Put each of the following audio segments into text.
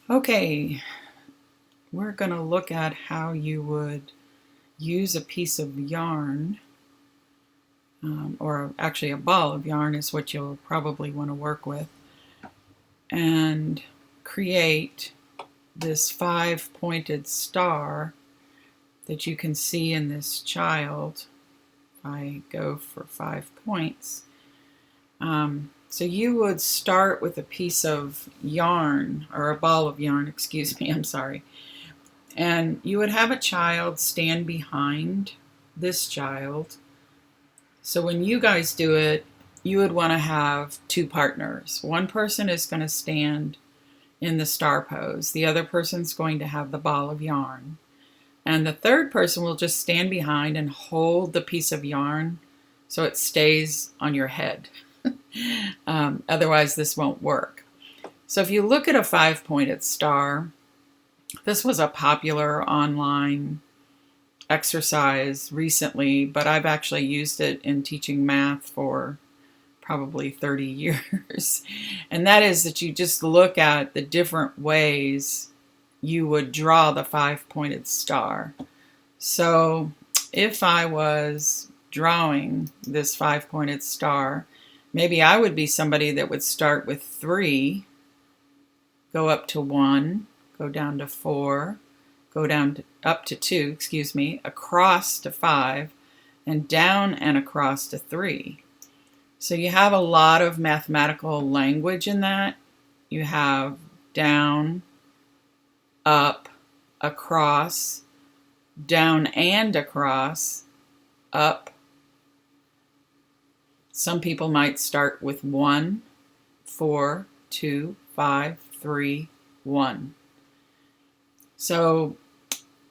Okay, we're going to look at how you would use a piece of yarn, or actually a ball of yarn is what you'll probably want to work with, and create this 5-pointed star that you can see in this child. If I go for 5 points. So you would start with a piece of yarn, or a ball of yarn, excuse me, I'm sorry. And you would have a child stand behind this child. So when you guys do it, you would want to have 2 partners. One person is going to stand in the star pose. The other person's going to have the ball of yarn. And the third person will just stand behind and hold the piece of yarn so it stays on your head. Otherwise, this won't work. So if you look at a 5-pointed star, this was a popular online exercise recently, but I've actually used it in teaching math for probably 30 years. And that is that you just look at the different ways you would draw the 5-pointed star. So if I was drawing this 5-pointed star, maybe I would be somebody that would start with 3, go up to 1, go down to 4, go down to, up to 2, excuse me, across to 5, and down and across to 3. So you have a lot of mathematical language in that. You have down, up, across, down and across, up. Some people might start with 1, 4, 2, 5, 3, 1. So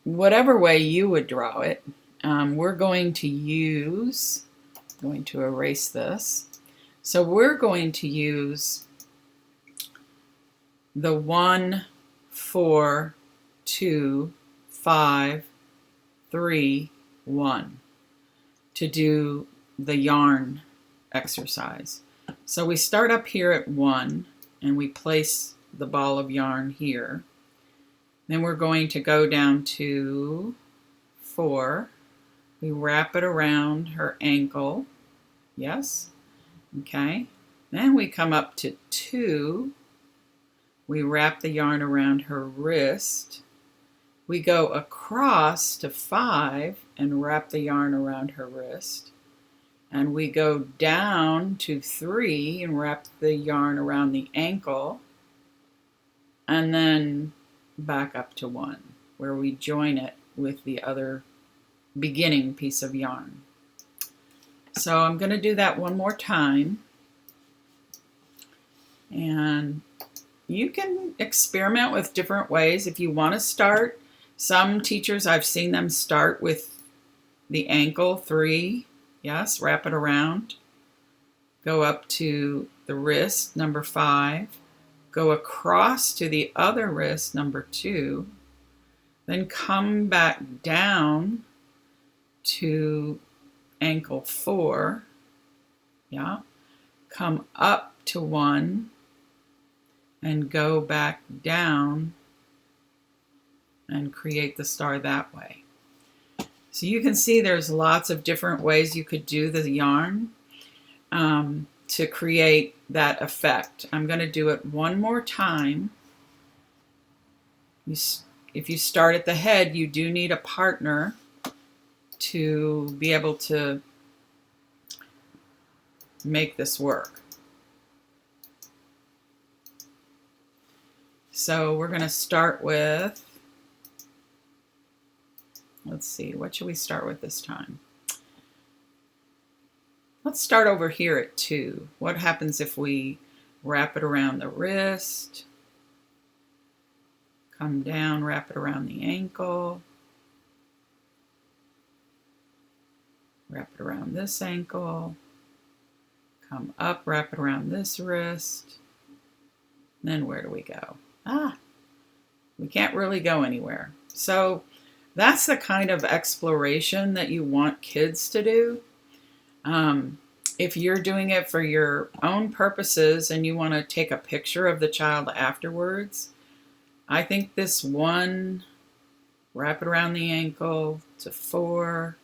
whatever way you would draw it, we're going to use, I'm going to erase this. So we're going to use the 1, 4, 2, 5, 3, 1 to do the yarn exercise. So we start up here at 1 and we place the ball of yarn here. Then we're going to go down to 4. We wrap it around her ankle. Yes. Okay. Then we come up to 2. We wrap the yarn around her wrist. We go across to 5 and wrap the yarn around her wrist. And we go down to 3 and wrap the yarn around the ankle. And then back up to 1, where we join it with the other beginning piece of yarn. So I'm going to do that one more time. And you can experiment with different ways if you want to start. Some teachers, I've seen them start with the ankle, 3. Yes, wrap it around. Go up to the wrist, number 5. Go across to the other wrist, number 2. Then come back down to ankle 4. Yeah. Come up to 1 and go back down and create the star that way. So you can see there's lots of different ways you could do the yarn to create that effect. I'm going to do it one more time. If you start at the head, you do need a partner to be able to make this work. So we're going to start with, let's see, what should we start with this time? Let's start over here at 2. What happens if we wrap it around the wrist, come down, wrap it around the ankle, wrap it around this ankle, come up, wrap it around this wrist, then where do we go? We can't really go anywhere. So that's the kind of exploration that you want kids to do. If you're doing it for your own purposes and you want to take a picture of the child afterwards, I think this 1, wrap it around the ankle to 4,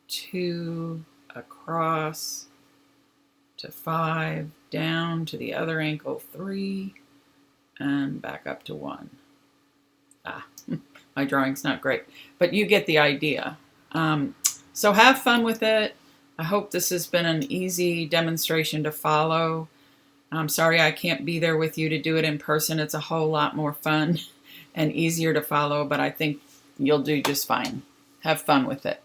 2, across to 5, down to the other ankle 3, and back up to 1. My drawing's not great, but you get the idea. So have fun with it. I hope this has been an easy demonstration to follow. I'm sorry I can't be there with you to do it in person. It's a whole lot more fun and easier to follow, but I think you'll do just fine. Have fun with it.